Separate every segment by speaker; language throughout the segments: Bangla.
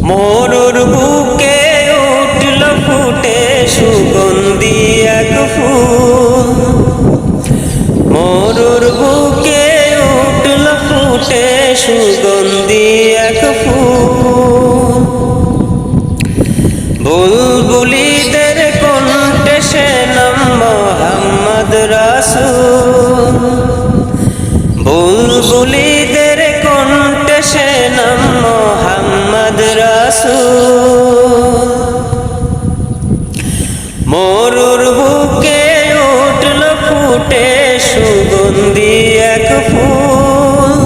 Speaker 1: মরুর বুকে উঠল ফুটে সুগন্ধি এক ফুল, মরুর বুকে উঠল ফুটে সুগন্ধি এক ফুল। বুলবুলিদের কণ্ঠে সে নাম মোহাম্মদ রাসূল, বুলবুলিদের কণ্ঠে সে নাম মোহাম্মদ রাসূল। মরুর বুকে উঠল ফুটে সুগন্ধি এক ফুল,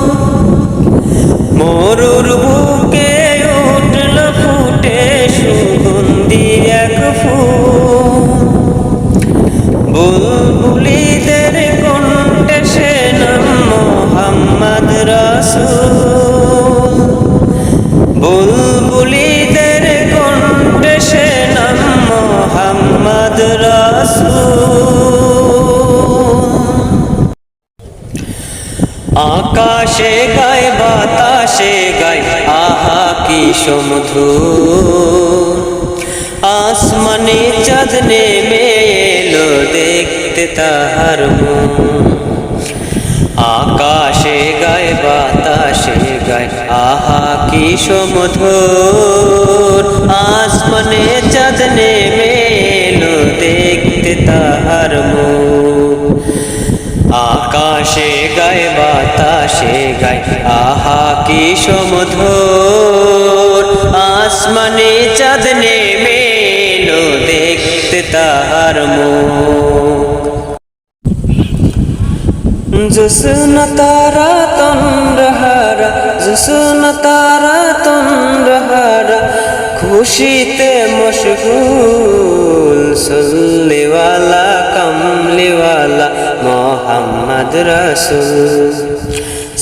Speaker 1: মরুর বুকে উঠল ফুটে সুগন্ধি এক ফুল। বুলবুলিদের কণ্ঠে সে নাম মোহাম্মদ রাসূল, বুলবুলিদের কণ্ঠে সে নাম মোহাম্মদ রাসূল। আকাশে গায় বাতাসে গায় আহা কি সমধুর, আসমানে চাঁদ নেমে এলো দেখতে তাহার মুখ। আকাশে গায় বাতাসে গায় আহা কি সমধুর, আসমানে চাঁদ নেমে এলো দেখতে তাহার মুখ। আকাশে গায় বাতাসে গায় আহা কি সমধুর, আসমানে চাঁদ নেমে এলো দেখতে তাহার মুখ। জোসনা তারা তন্দ্রহারা, জোসনা তারা তন্দ্রহারা, খুশিতে মশগুল, সল্লিওয়ালা কমলিওয়ালা মোহাম্মদ রাসূল,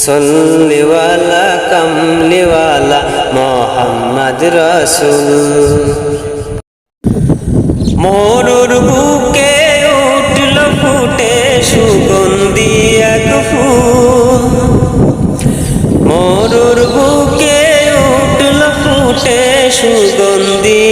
Speaker 1: সল্লিওয়ালা কমলিওয়ালা মোহাম্মদ রাসূল। মরুর বুকে উঠল ফুটে সুগন্ধি এক ফুল, মরুর বুকে উঠল ফুটে সুগন্ধি